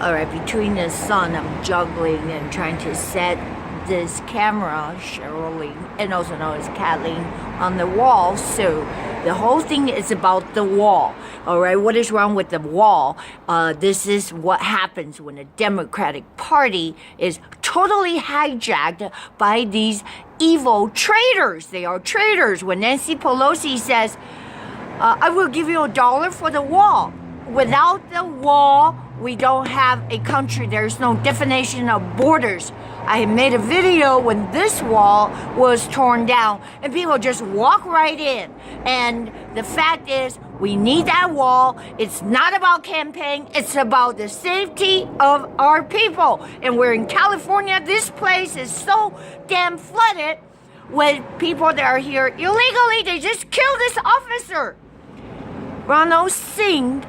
All right, between the sun, I'm juggling and trying to set this camera, Cheryl, and also known as Kathleen, on the wall. So the whole thing is about the wall. All right, what is wrong with the wall? This is what happens when the Democratic Party is totally hijacked by these evil traitors. They are traitors. When Nancy Pelosi says, I will give you $1 for the wall. Without the wall, we don't have a country. There's no definition of borders. I made a video when this wall was torn down and people just walk right in. And the fact is, we need that wall. It's not about campaign. It's about the safety of our people. And we're in California. This place is so damn flooded with people that are here illegally. They just killed this officer. Ronald Singh,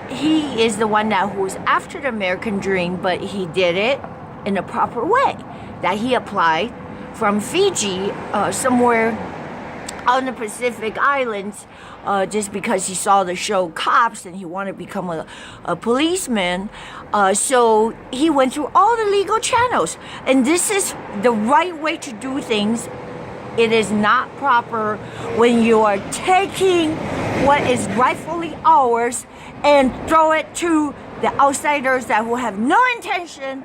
he is the one that who's after the American dream, but he did it in a proper way. That he applied from Fiji, somewhere on the Pacific Islands, just because he saw the show Cops and he wanted to become a policeman. So he went through all the legal channels. And this is the right way to do things. It is not proper when you are taking what is rightfully ours and throw it to the outsiders that will have no intention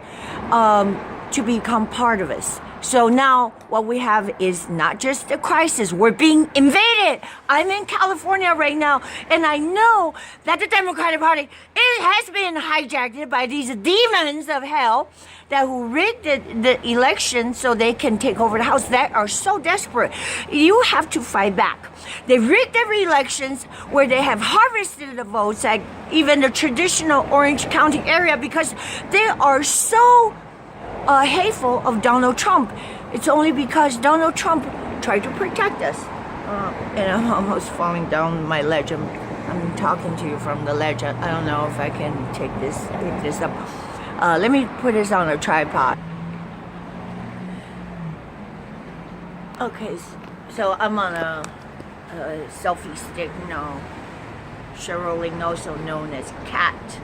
to become part of us. So now what we have is not just a crisis. We're being invaded. I'm in California right now, and I know that the Democratic Party has been hijacked by these demons of hell that who rigged the election so they can take over the House, that are so desperate. You have to fight back. They rigged their elections where they have harvested the votes, like even the traditional Orange County area, because they are so hateful of Donald Trump. It's only because Donald Trump tried to protect us. And I'm almost falling down my ledge. I'm talking to you from the ledge. I don't know if I can pick this up. Let me put this on a tripod. Okay, so I'm on a selfie stick now. Cheryl Ling, also known as Cat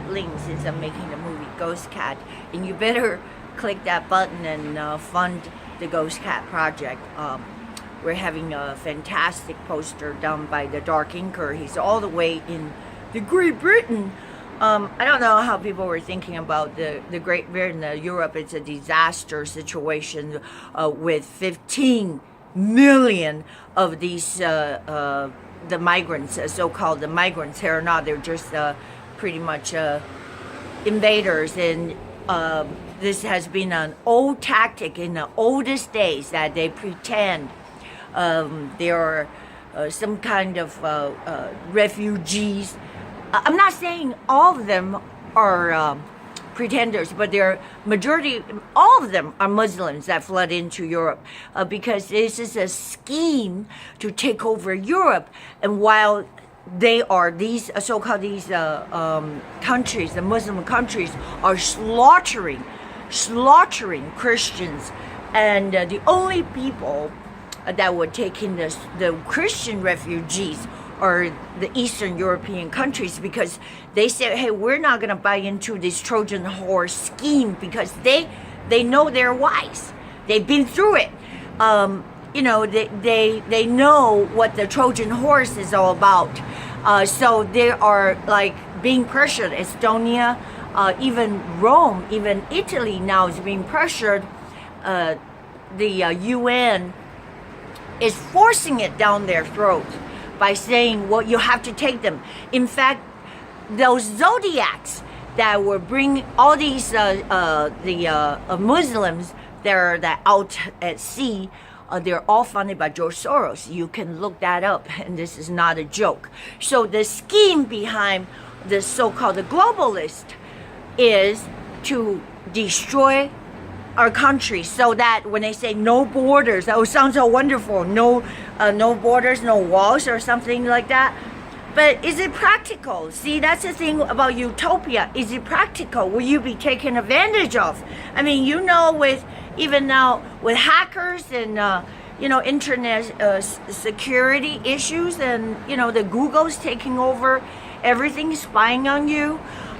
Ling, since I'm making the movie Ghost Cat. And you better click that button and fund the Ghost Cat project. We're having a fantastic poster done by the Dark Inker. He's all the way in the Great Britain. I don't know how people were thinking about the Great Britain. Europe, it's a disaster situation with 15 million of these the migrants, so-called the migrants. Here or not, they're just pretty much invaders. And this has been an old tactic in the oldest days, that they pretend they are some kind of refugees. I'm not saying all of them are pretenders, but all of them are Muslims that flood into Europe, because this is a scheme to take over Europe. And while they are these so-called countries, the Muslim countries, are slaughtering Christians, and the only people that would take in the Christian refugees are the Eastern European countries, because they say, hey, we're not going to buy into this Trojan horse scheme, because they know they're wise. They've been through it. They know what the Trojan horse is all about. So they are like being pressured. Estonia, even Rome, even Italy now is being pressured. The UN is forcing it down their throats by saying, well, you have to take them. In fact, those zodiacs that were bringing all these Muslims that are out at sea, they're all funded by George Soros. You can look that up, and this is not a joke. So the scheme behind the so-called globalist is to destroy our country, so that when they say no borders, that sounds so wonderful, no borders, no walls, or something like that. But is it practical? See, that's the thing about utopia. Is it practical? Will you be taken advantage of? I mean, with even now with hackers and internet security issues, and the Google's taking over everything, spying on you.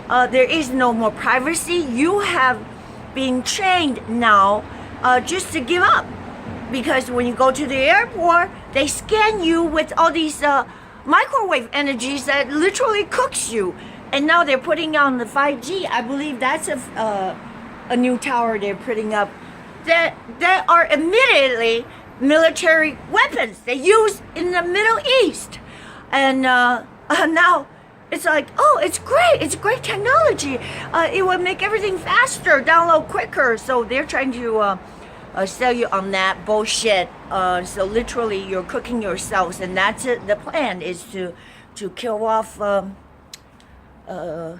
there is no more privacy. You have been trained now just to give up. Because when you go to the airport, they scan you with all these microwave energies that literally cooks you. And now they're putting on the 5G. I believe that's a new tower they're putting up that are admittedly military weapons they use in the Middle East. And now it's like, oh, it's great technology. It will make everything faster, download quicker. So they're trying to sell you on that bullshit. So literally you're cooking yourselves, and that's it. The plan is to kill off the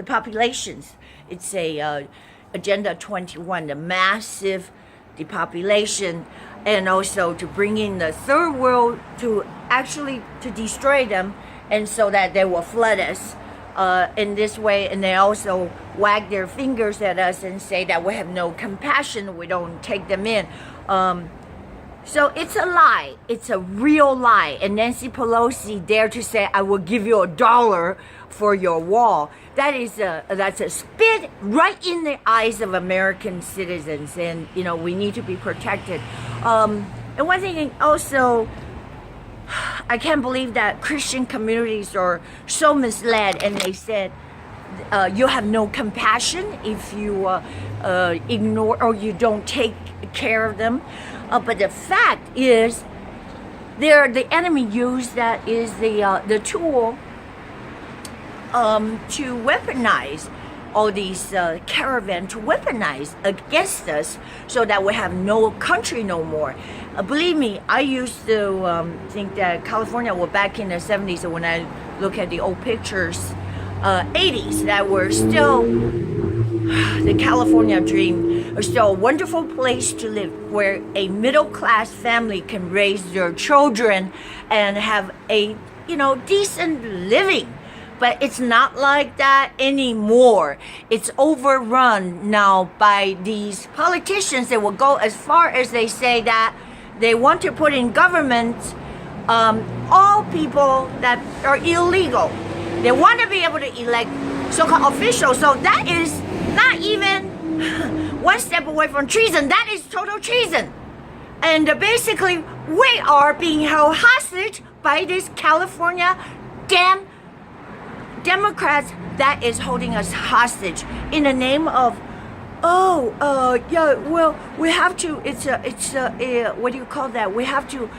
populations. It's a Agenda 21, the massive depopulation, and also to bring in the third world to actually to destroy them, and so that they will flood us in this way. And they also wag their fingers at us and say that we have no compassion, we don't take them in. So it's a lie. It's a real lie. And Nancy Pelosi dared to say, I will give you $1 for your wall. That's a spit right in the eyes of American citizens. And, you know, we need to be protected. And one thing also, I can't believe that Christian communities are so misled, and they said, you have no compassion if you ignore or you don't take care of them. But the fact is, the enemy used that is the tool to weaponize all these caravan, to weaponize against us, so that we have no country no more. Believe me, I used to think that California, well, back in the 70s, when I look at the old pictures, 80s, that were still the California dream, is still a wonderful place to live, where a middle-class family can raise their children and have a, you know, decent living. But it's not like that anymore. It's overrun now by these politicians that will go as far as they say that they want to put in government all people that are illegal. They want to be able to elect so-called officials. So that is not even one step away from treason. That is total treason. And basically, we are being held hostage by this California damn Democrats that is holding us hostage in the name of, we have to, what do you call that? We have to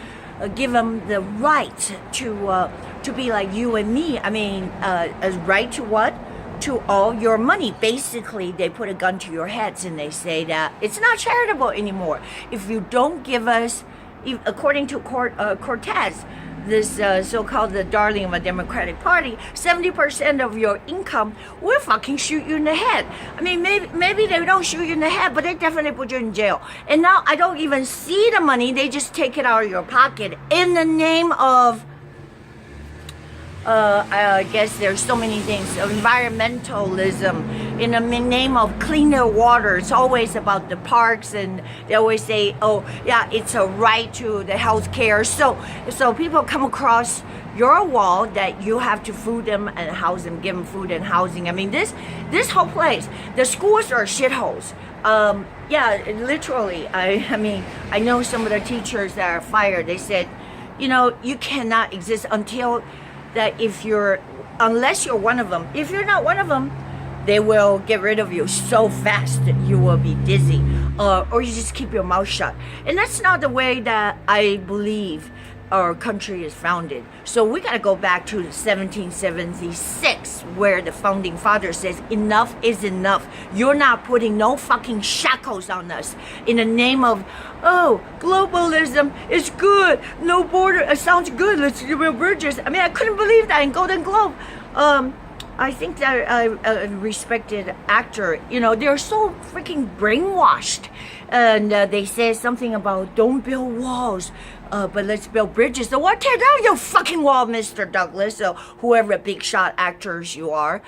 give them the right to be like you and me. I mean, a right to what? To all your money. Basically, they put a gun to your heads and they say that it's not charitable anymore. If you don't give us, according to Cortez, this so-called the darling of a Democratic Party, 70% of your income will fucking shoot you in the head. I mean, maybe they don't shoot you in the head, but they definitely put you in jail. And now I don't even see the money. They just take it out of your pocket in the name of, I guess there's so many things, environmentalism, in the name of cleaner water. It's always about the parks, and they always say, oh yeah, it's a right to the health care. So people come across your wall that you have to food them and house them, give them food and housing. I mean, this whole place, the schools are shitholes. Yeah, literally. I mean, I know some of the teachers that are fired. They said, you know, you cannot exist until that unless you're one of them. If you're not one of them, they will get rid of you so fast that you will be dizzy, or you just keep your mouth shut. And that's not the way that I believe our country is founded. So we got to go back to 1776, where the founding father says, enough is enough. You're not putting no fucking shackles on us in the name of, oh, globalism is good, no border, it sounds good, let's be bridges. I mean, I couldn't believe that in Golden Globe. I think that a respected actor, you know, they're so freaking brainwashed. And they say something about don't build walls, but let's build bridges. So what? Tear down your fucking wall, Mr. Douglas, or whoever big shot actors you are.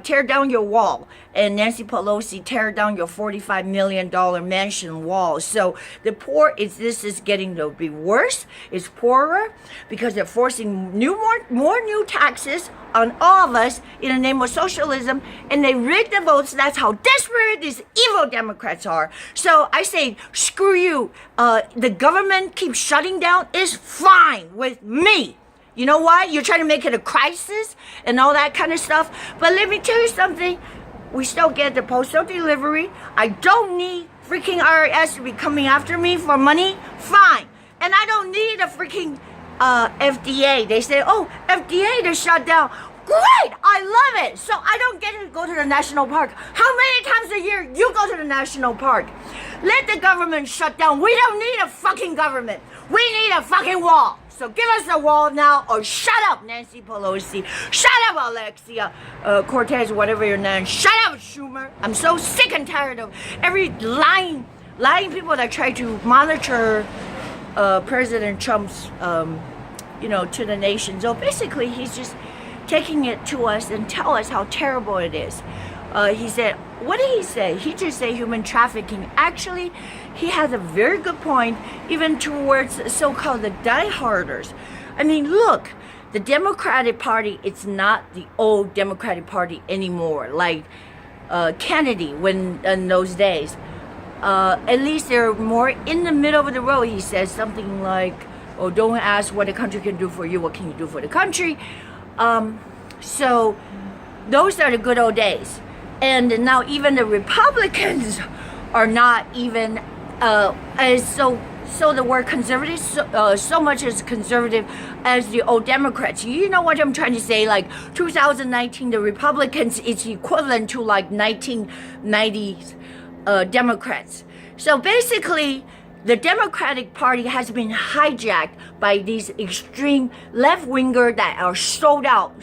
Tear down your wall. And Nancy Pelosi, tear down your $45 million mansion wall. So the poor, this is getting to be worse. It's poorer because they're forcing more new taxes on all of us in the name of socialism, and they rig the votes. That's how desperate these evil Democrats are. So I say, screw you. The government keeps shutting down is fine with me. You know why? You're trying to make it a crisis and all that kind of stuff. But let me tell you something. We still get the postal delivery. I don't need freaking IRS to be coming after me for money. Fine. And I don't need a freaking FDA. They say, oh, FDA to shut down. Great! I love it. So I don't get to go to the national park. How many times a year you go to the national park? Let the government shut down. We don't need a fucking government. We need a fucking wall. So give us a wall now, or shut up, Nancy Pelosi. Shut up, Alexia Cortez, whatever your name. Shut up, Schumer. I'm so sick and tired of every lying people that try to monitor President Trump's, to the nation. So basically, he's just taking it to us and tell us how terrible it is. He said, what did he say? He just said human trafficking. Actually, he has a very good point, even towards so-called the dieharders. I mean, look, the Democratic Party, it's not the old Democratic Party anymore, like Kennedy in those days. At least they're more in the middle of the road. He says something like, oh, don't ask what the country can do for you, what can you do for the country? So those are the good old days. And now even the Republicans are not even as so the word conservative so much as conservative as the old Democrats. You know what I'm trying to say? Like 2019, the Republicans is equivalent to like 1990s Democrats. So basically, the Democratic Party has been hijacked by these extreme left-wingers that are sold out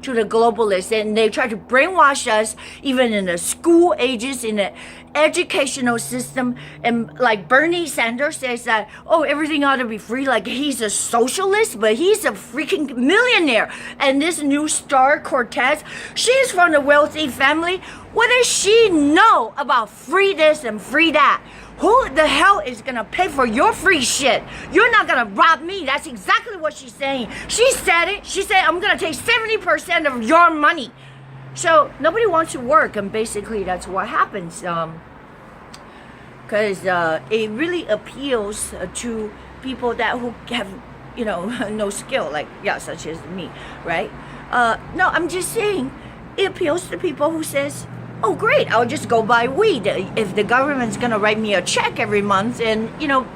to the globalists, and they try to brainwash us even in the school ages, in the educational system. And like Bernie Sanders says that, oh, everything ought to be free, like he's a socialist, but he's a freaking millionaire. And this new star, Cortez, she's from a wealthy family. What does she know about free this and free that? Who the hell is gonna pay for your free shit? You're not gonna rob me. That's exactly what she's saying. She said it. She said, I'm gonna take 70% of your money. So nobody wants to work, and basically that's what happens. Because it really appeals to people who have, no skill, like, such as me, right? No, I'm just saying, it appeals to people who says, oh, great, I'll just go buy weed if the government's going to write me a check every month. And,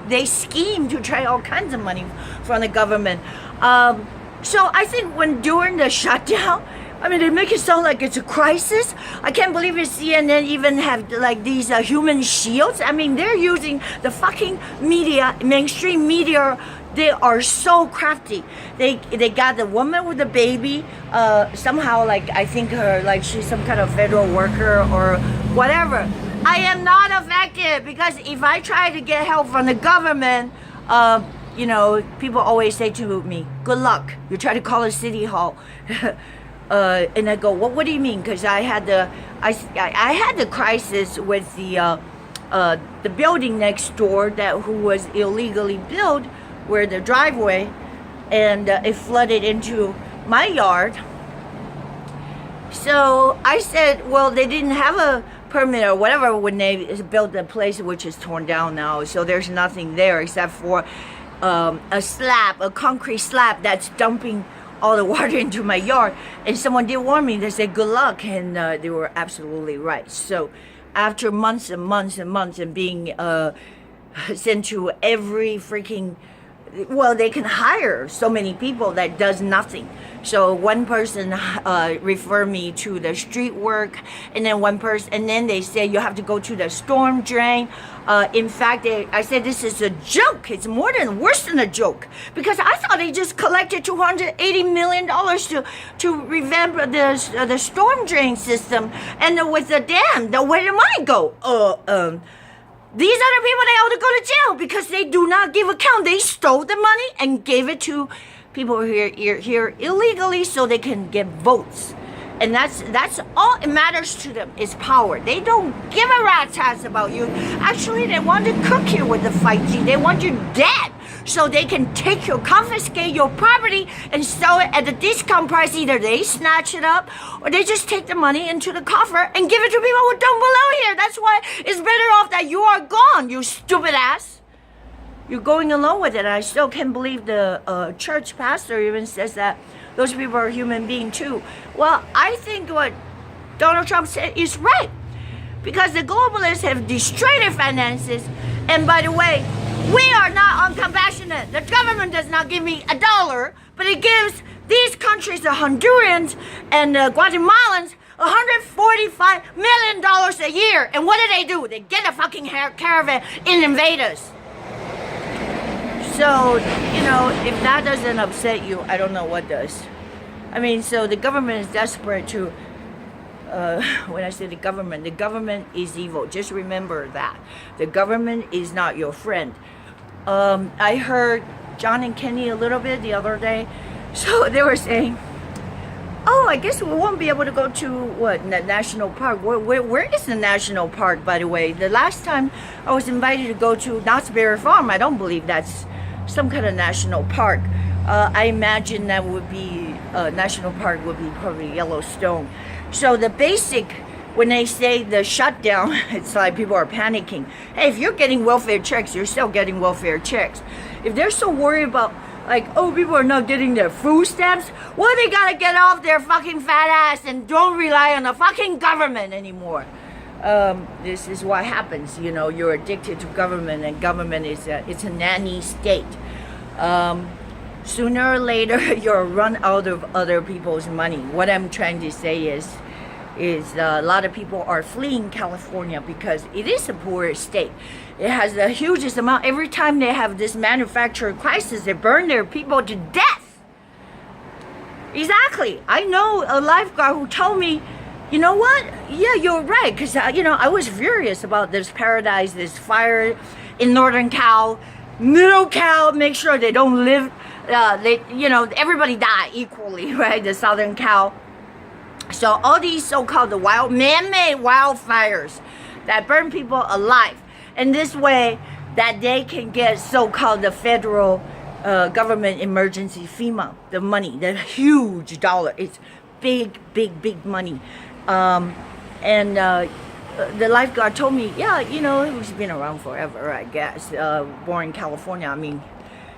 they scheme to try all kinds of money from the government. So I think during the shutdown, I mean, they make it sound like it's a crisis. I can't believe CNN even have like these human shields. I mean, they're using the fucking media, mainstream media. They are so crafty. They got the woman with the baby, somehow, like, I think her, like, she's some kind of federal worker or whatever. I am not affected, because if I try to get help from the government, people always say to me, good luck. You try to call a city hall. And I go, well, what do you mean? Because I had the crisis with the building next door who was illegally built, where the driveway, and it flooded into my yard. So I said, well, they didn't have a permit or whatever when they built the place, which is torn down now. So there's nothing there except for a concrete slab that's dumping all the water into my yard. And someone did warn me. They said, good luck. And they were absolutely right. So after months and months and months and being sent to every freaking, well, they can hire so many people that does nothing. So one person referred me to the street work, and then they say you have to go to the storm drain. In fact, I said this is a joke. It's worse than a joke, because I thought they just collected $280 million to revamp the storm drain system, and with the dam, where did the money go? These are the people that ought to go to jail because they do not give account. They stole the money and gave it to people here illegally so they can get votes. And that's all it matters to them is power. They don't give a rat's ass about you. Actually, they want to cook you with the 5G. They want you dead so they can confiscate your property and sell it at a discount price. Either they snatch it up or they just take the money into the coffer and give it to people who don't belong here. That's why it's better off that you are gone, you stupid ass. You're going along with it. I still can't believe the church pastor even says that those people are human beings too. Well, I think what Donald Trump said is right. Because the globalists have destroyed their finances. And by the way, we are not uncompassionate. The government does not give me $1, but it gives these countries, the Hondurans and the Guatemalans, $145 million a year. And what do? They get a fucking caravan and invade us. So, you know, if that doesn't upset you, I don't know what does. I mean, so the government is desperate to, when I say the government is evil. Just remember that. The government is not your friend. I heard John and Kenny a little bit the other day. So they were saying, oh, I guess we won't be able to go to, what, the national park. Where is the national park, by the way? The last time I was invited to go to Knott's Berry Farm, I don't believe that's some kind of national park. I imagine that would be, national park would be probably Yellowstone. So the basic, when they say the shutdown, it's like people are panicking. Hey, if you're getting welfare checks, you're still getting welfare checks. If they're so worried about, like, oh, people are not getting their food stamps, well, they gotta get off their fucking fat ass and don't rely on the fucking government anymore. This is what happens, you know, you're addicted to government, and government is it's a nanny state. Sooner or later, you'll run out of other people's money. What I'm trying to say is a lot of people are fleeing California because it is a poor state. It has the hugest amount. Every time they have this manufacturing crisis, they burn their people to death. Exactly. I know a lifeguard who told me, you know what? Yeah, you're right. Because, you know, I was furious about this paradise, this fire in Northern Cal. Middle Cal, make sure they don't live, you know, everybody die equally, right? The Southern Cal. So all these so-called the man-made wildfires that burn people alive. And this way that they can get so-called the federal government emergency FEMA, the money, the huge dollar. It's big, big, big money. The lifeguard told me, yeah, you know, he's been around forever, I guess, born in California. I mean,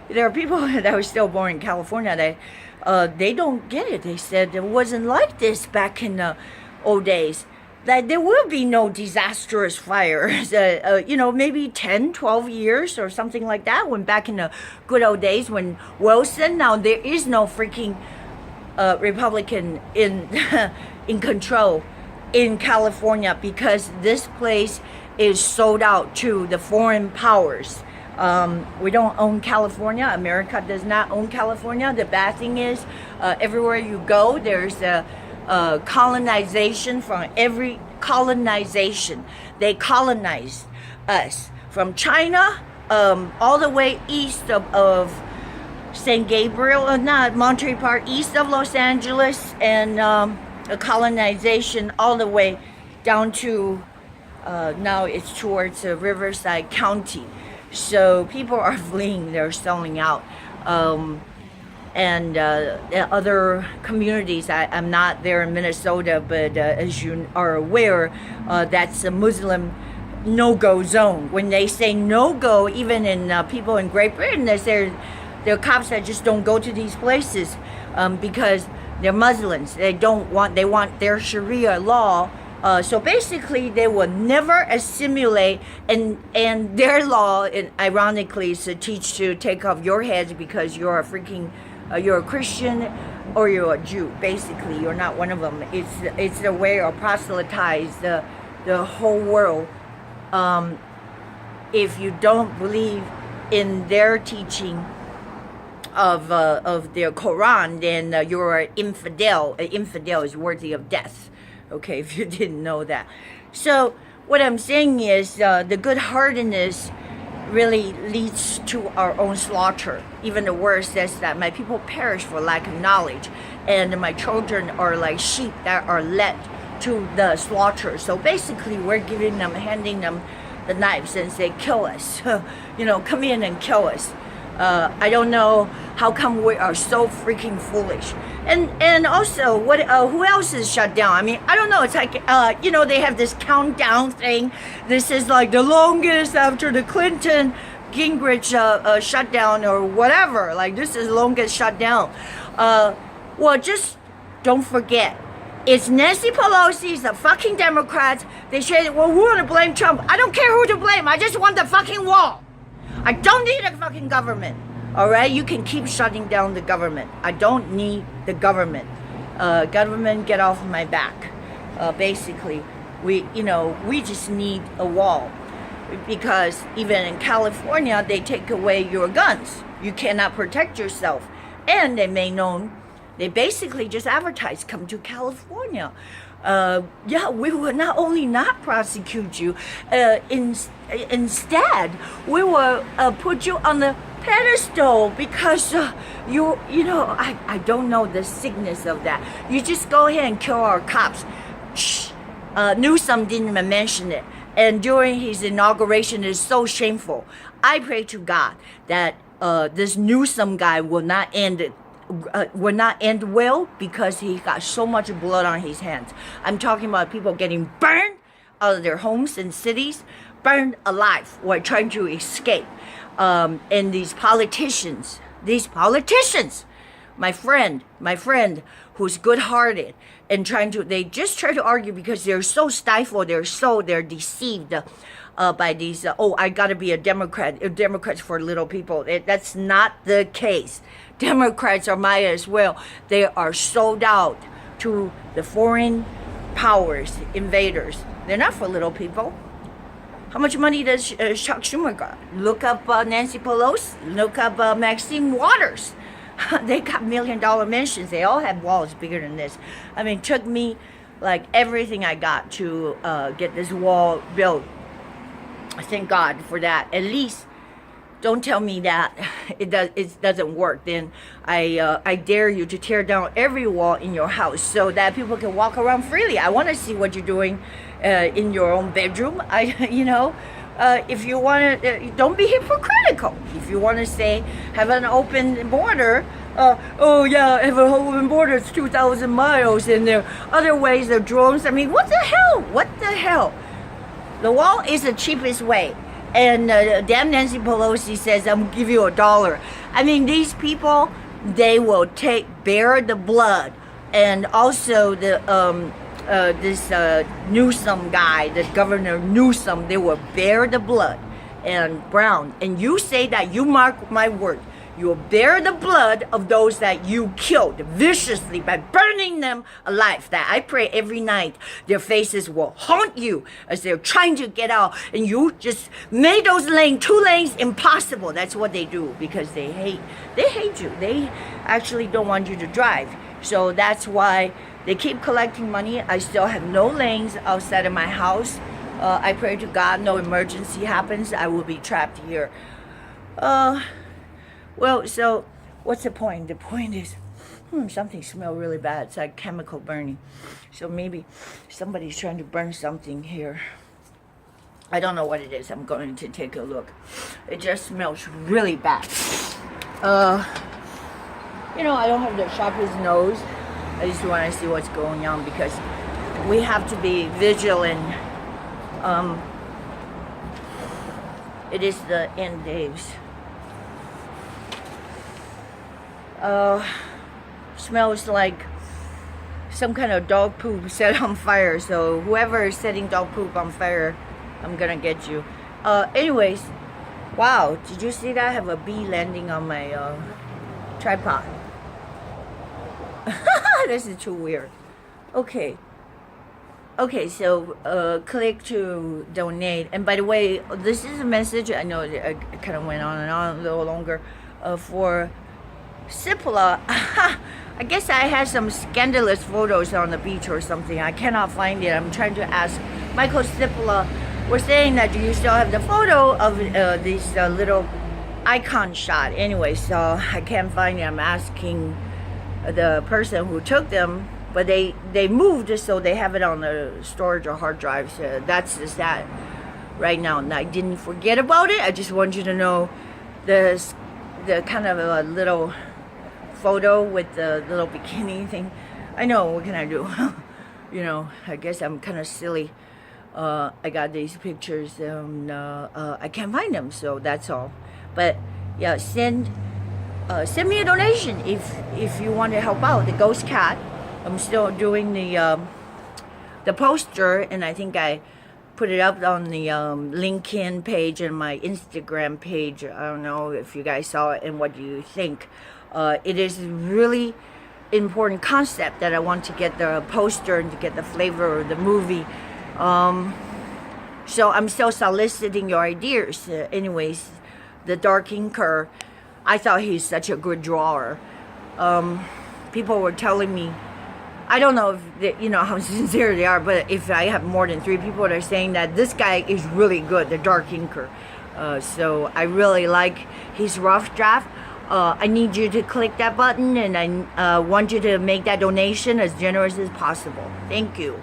there are people that were still born in California that they don't get it. They said it wasn't like this back in the old days. That there will be no disastrous fires, you know, maybe 10, 12 years or something like that, when back in the good old days when Wilson, now there is no freaking Republican in in control in California, because this place is sold out to the foreign powers. We don't own California. America does not own California. The bad thing is, everywhere you go, there's a colonization from every colonization. They colonized us from China all the way east of St. Gabriel, not Monterey Park, east of Los Angeles, and a colonization all the way down to now it's towards Riverside County. So people are fleeing, they're selling out. And other communities, I'm not there in Minnesota, but as you are aware, that's a Muslim no-go zone. When they say no-go, even in people in Great Britain, there are cops that just don't go to these places because they're Muslims. They want their Sharia law. So basically, they will never assimilate, and their law, ironically, is to teach to take off your heads because you're a freaking, you're a Christian or you're a Jew. Basically, you're not one of them. It's the way to proselytize the whole world. If you don't believe in their teaching of their Quran, then you're an infidel. An infidel is worthy of death. Okay, if you didn't know that. So what I'm saying is the good-heartedness really leads to our own slaughter. Even the word says that my people perish for lack of knowledge, and my children are like sheep that are led to the slaughter. So basically, we're handing them the knives and say, kill us. Come in and kill us. I don't know how come we are so freaking foolish. And also, who else is shut down? I mean, I don't know. It's like, they have this countdown thing. This is like the longest after the Clinton Gingrich shutdown or whatever. Like, this is the longest shutdown. Well, just don't forget. It's Nancy Pelosi, it's the fucking Democrats. They say, well, who want to blame Trump? I don't care who to blame. I just want the fucking wall. I don't need a fucking government. All right? You can keep shutting down the government. I don't need the government. Government, get off my back. Basically, we just need a wall. Because even in California, they take away your guns. You cannot protect yourself. And they basically just advertise, come to California. We will not only not prosecute you, instead, we will put you on the pedestal because I don't know the sickness of that. You just go ahead and kill our cops. Newsom didn't even mention it. And during his inauguration, it's so shameful. I pray to God that this Newsom guy will not end well because he got so much blood on his hands. I'm talking about people getting burned out of their homes and cities, burned alive while trying to escape. And these politicians, my friend who's good-hearted and they just try to argue because they're so stifled, they're deceived by these, I gotta be a Democrat, Democrats for little people. That's not the case. Democrats are might as well. They are sold out to the foreign powers, invaders. They're not for little people. How much money does Chuck Schumer got? Look up Nancy Pelosi. Look up Maxine Waters. They got $1 million mansions. They all have walls bigger than this. I mean, it took me like everything I got to get this wall built. Thank God for that. At least don't tell me that it doesn't work. Then I dare you to tear down every wall in your house so that people can walk around freely. I want to see what you're doing in your own bedroom. If you want to, don't be hypocritical. If you want to say have an open border, have an open border. It's 2,000 miles, and there are other ways. There are drones. I mean, what the hell? What the hell? The wall is the cheapest way. And damn Nancy Pelosi says, I'm going to give you $1. I mean, these people, they will bear the blood. And also this Newsom guy, the Governor Newsom, they will bear the blood. And Brown, and you say that, you mark my word, you will bear the blood of those that you killed viciously by burning them alive. That I pray every night their faces will haunt you as they're trying to get out. And you just made those 2 lanes impossible. That's what they do because they hate you. They actually don't want you to drive. So that's why they keep collecting money. I still have no lanes outside of my house. I pray to God no emergency happens. I will be trapped here. Well, so what's the point? The point is, something smells really bad. It's like chemical burning. So maybe somebody's trying to burn something here. I don't know what it is. I'm going to take a look. It just smells really bad. I don't have the sharpest nose. I just want to see what's going on because we have to be vigilant. It is the end days. Smells like some kind of dog poop set on fire. So whoever is setting dog poop on fire, I'm gonna get you. Anyways, wow, did you see that? I have a bee landing on my tripod. This is too weird. Okay, so click to donate. And by the way, this is a message. I know I kind of went on and on a little longer for Cipla. I guess I had some scandalous photos on the beach or something. I cannot find it. I'm trying to ask Michael Stipula was saying that do you still have the photo of these little icon shot? Anyway, so I can't find it. I'm asking the person who took them, but they moved, so they have it on the storage or hard drive. So that's just that right now. And I didn't forget about it. I just want you to know the kind of a little photo with the little bikini thing. I know, what can I do? You know, I guess I'm kind of silly. I got these pictures and I can't find them, so that's all. But yeah, send me a donation if you want to help out the ghost cat. I'm still doing the poster, and I think I put it up on the LinkedIn page and my Instagram page. I don't know if you guys saw it and what do you think. It is really important concept that I want to get the poster and to get the flavor of the movie. So I'm still soliciting your ideas. Anyways, the dark inker, I thought he's such a good drawer. People were telling me, I don't know if they, you know how sincere they are, but if I have more than 3 people that are saying that this guy is really good, the dark inker. So I really like his rough draft. I need you to click that button, and I want you to make that donation as generous as possible. Thank you.